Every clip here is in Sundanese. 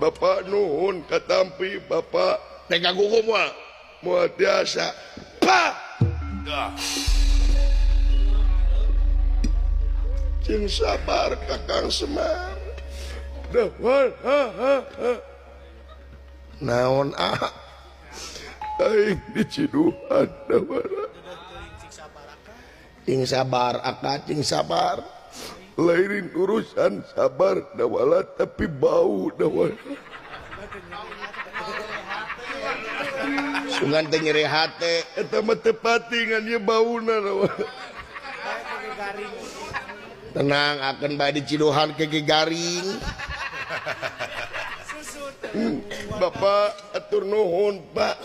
Bapak nuhun katampi Bapak teh gagugu moal biasa pa jeung sabar Kakang Semar dawal naon aing diciduhan dawal cing sabar akak cing sabar lairin urusan sabar dawala tapi bau dawala sungan teh nyeri hate eta mah tepati ngan ieu bauna dawala tenang akan bae diciduhan ke garing Bapak atur nuhun Pak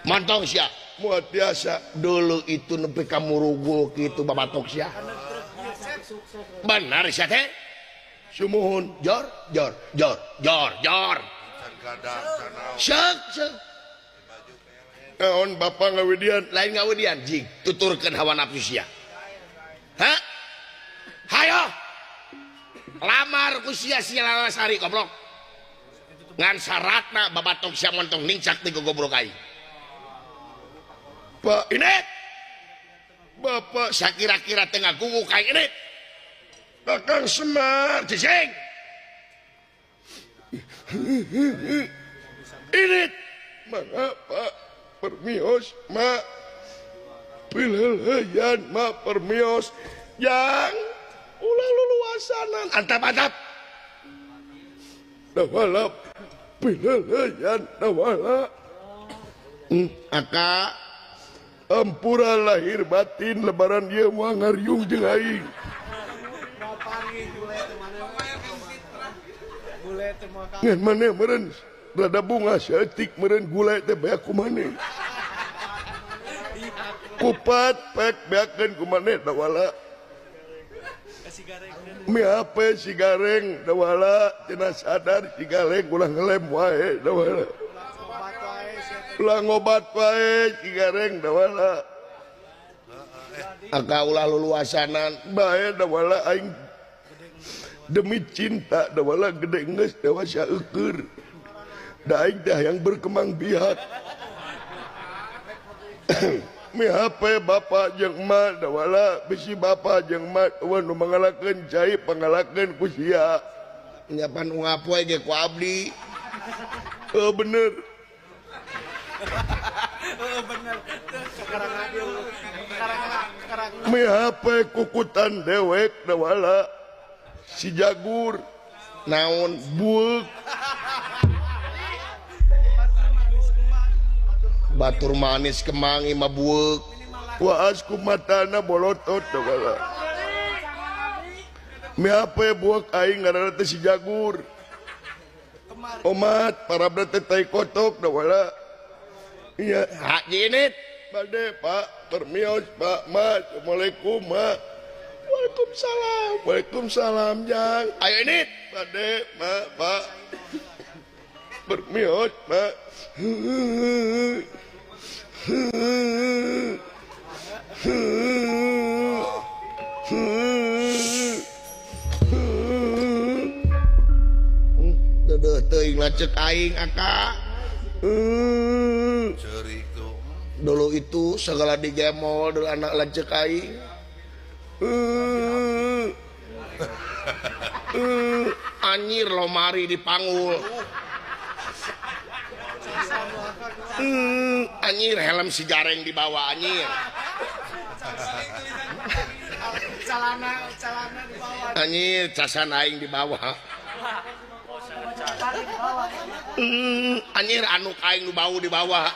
mantong sia moal biasa dulu itu nepi ka murugul kitu babatok sia benar sia teh sumuhun jor sek naon Bapak ngawidian lain ngawidian jing tuturkeun hawa nafsu sia ha hayo lamar ku sia-sia lalasari goblok ngan syaratna babatok sia montong nincak ti goblok aing Pak ini Bapak sakira-kira tengah gugu kayak ini Kakang Semar cicing ini mana Pak permios mak pilelayan mak permios yang ulah luluasanan antap dawala pilelayan dawala aka ampura lahir batin lebaran dia mau ngaryung jeung aing ngan mana meren rada bunga seetik meren gulai teh beak kumane kupat pek beakeun kumane dawala mi ape si gareng dawala cenah sadar si gareng ulah ngelem wae dawala ulah ngobat wae si gareng dawala aka ulah luluasanan bae dawala aing demi cinta dawala gede geus dewasa eukeur da aing teh yang berkembang biak mi hape bapak jeung emak dawala bisi bapak jeung emak eueuh nu mangalakeun cai pangalakeun ku sia nyapan ungap wae ge ku abdi bener mi hape kukutan dewek dawala si jagur naon bueuk batur manis kemangi mah bueuk waas ku matana bolotot dawala mi hape bueuk aing ngaranna teh si jagur omat parabna teh tai kotok dawala iya hak jinit bade Pak permios Pak ma assalamualaikum ma waalaikumsalam jang ayo ini bade ma Pak permios Pak deuh teuing lacek aing aka dulu itu segala digemol dulu anak lacek aing anyir lomari dipanggul anyir helm si gareng dibawa anyir anyir casan aing dibawa anyir anu aing nu bau dibawa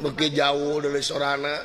beki jauh dari sorana